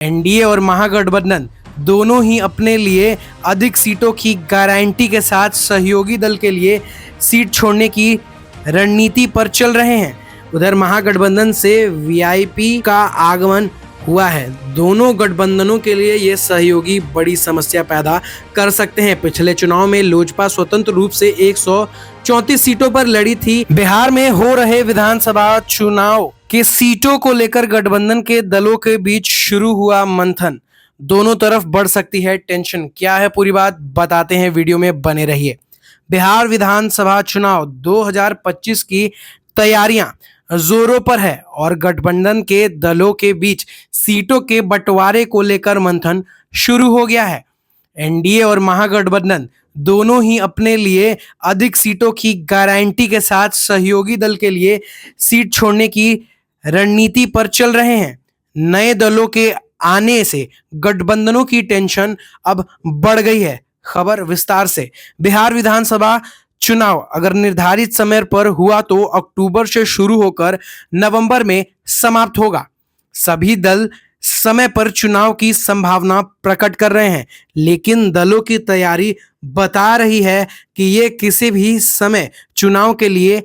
NDA और महागठबंधन दोनों ही अपने लिए अधिक सीटों की गारंटी के साथ सहयोगी दल के लिए सीट छोड़ने की रणनीति पर चल रहे हैं। उधर महागठबंधन से वीआईपी का आगमन हुआ है। दोनों गठबंधनों के लिए ये सहयोगी बड़ी समस्या पैदा कर सकते हैं। पिछले चुनाव में लोजपा स्वतंत्र रूप से 134 सीटों पर लड़ी थी। बिहार में हो रहे विधानसभा चुनाव के सीटों को लेकर गठबंधन के दलों के बीच शुरू हुआ मंथन। दोनों तरफ बढ़ सकती है टेंशन। क्या है पूरी बात बताते हैं, वीडियो में बने रहिए। बिहार विधानसभा चुनाव 2025 की तैयारियां जोरों पर है और गठबंधन के दलों के बीच सीटों के बंटवारे को लेकर मंथन शुरू हो गया है। एनडीए और महागठबंधन दोनों ही अपने लिए अधिक सीटों की गारंटी के साथ सहयोगी दल के लिए सीट छोड़ने की रणनीति पर चल रहे हैं। नए दलों के आने से गठबंधनों की टेंशन अब बढ़ गई है। खबर विस्तार से। बिहार विधानसभा चुनाव अगर निर्धारित समय पर हुआ तो अक्टूबर से शुरू होकर नवंबर में समाप्त होगा। सभी दल समय पर चुनाव की संभावना प्रकट कर रहे हैं, लेकिन दलों की तैयारी बता रही है कि ये किसी भी समय चुनाव के लिए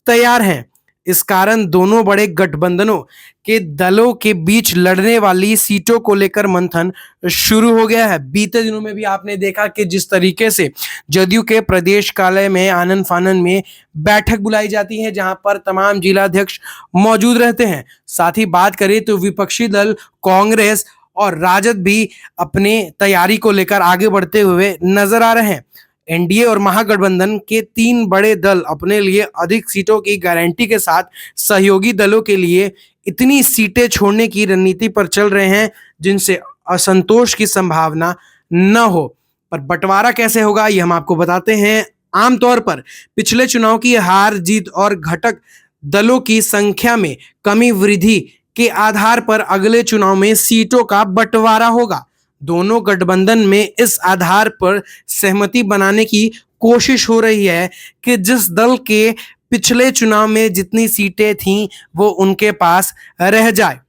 तैयार हैं। इस कारण दोनों बड़े गठबंधनों के दलों के बीच लड़ने वाली सीटों को लेकर मंथन शुरू हो गया है। बीते दिनों में भी आपने देखा कि जिस तरीके से जदयू के प्रदेश कार्यालय में आनन फानन में बैठक बुलाई जाती है, जहां पर तमाम जिलाध्यक्ष मौजूद रहते हैं। साथ ही बात करें तो विपक्षी दल कांग्रेस और राजद भी अपने तैयारी को लेकर आगे बढ़ते हुए नजर आ रहे हैं। एनडीए और महागठबंधन के तीन बड़े दल अपने लिए अधिक सीटों की गारंटी के साथ सहयोगी दलों के लिए इतनी सीटें छोड़ने की रणनीति पर चल रहे हैं जिनसे असंतोष की संभावना न हो। पर बंटवारा कैसे होगा ये हम आपको बताते हैं। आमतौर पर पिछले चुनाव की हार जीत और घटक दलों की संख्या में कमी वृद्धि के आधार पर अगले चुनाव में सीटों का बंटवारा होगा। दोनों गठबंधन में इस आधार पर सहमति बनाने की कोशिश हो रही है कि जिस दल के पिछले चुनाव में जितनी सीटें थीं वो उनके पास रह जाए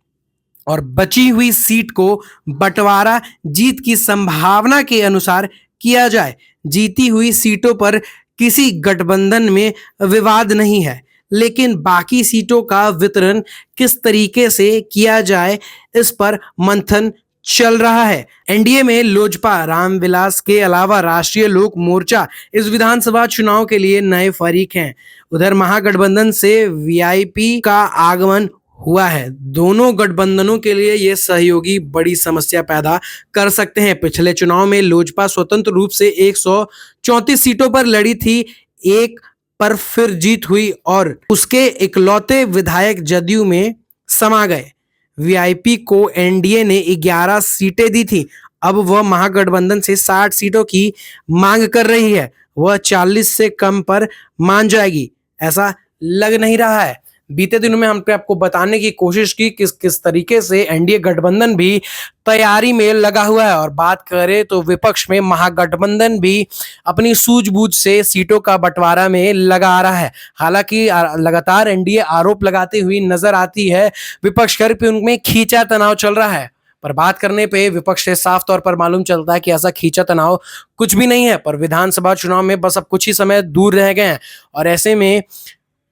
और बची हुई सीट को बंटवारा जीत की संभावना के अनुसार किया जाए। जीती हुई सीटों पर किसी गठबंधन में विवाद नहीं है, लेकिन बाकी सीटों का वितरण किस तरीके से किया जाए इस पर मंथन चल रहा है। एनडीए में लोजपा रामविलास के अलावा राष्ट्रीय लोक मोर्चा इस विधानसभा चुनाव के लिए नए फरीक हैं। उधर महागठबंधन से वीआईपी का आगमन हुआ है। दोनों गठबंधनों के लिए ये सहयोगी बड़ी समस्या पैदा कर सकते हैं। पिछले चुनाव में लोजपा स्वतंत्र रूप से 134 सीटों पर लड़ी थी। एक पर फिर जीत हुई और उसके इकलौते विधायक जदयू में समा गए। वीआईपी को एनडीए ने 11 सीटें दी थी। अब वह महागठबंधन से 60 सीटों की मांग कर रही है। वह 40 से कम पर मान जाएगी, ऐसा लग नहीं रहा है। बीते दिनों में हम पे आपको बताने की कोशिश की किस किस तरीके से एनडीए गठबंधन भी तैयारी में लगा हुआ है। और बात करें तो विपक्ष में महागठबंधन भी अपनी सूझबूझ से सीटों का बंटवारा में लगा आ रहा है। हालांकि लगातार एनडीए आरोप लगाती हुई नजर आती है, विपक्ष कर पे उनमें खींचा तनाव चल रहा है। पर बात करने पे विपक्ष से साफ तौर पर मालूम चलता है कि ऐसा खींचा तनाव कुछ भी नहीं है। पर विधानसभा चुनाव में बस अब कुछ ही समय दूर रह गए हैं और ऐसे में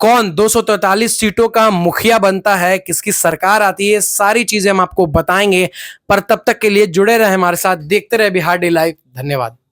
कौन 243 सीटों का मुखिया बनता है, किसकी सरकार आती है, सारी चीजें हम आपको बताएंगे। पर तब तक के लिए जुड़े रहे हमारे साथ, देखते रहे बिहार डे लाइव। धन्यवाद।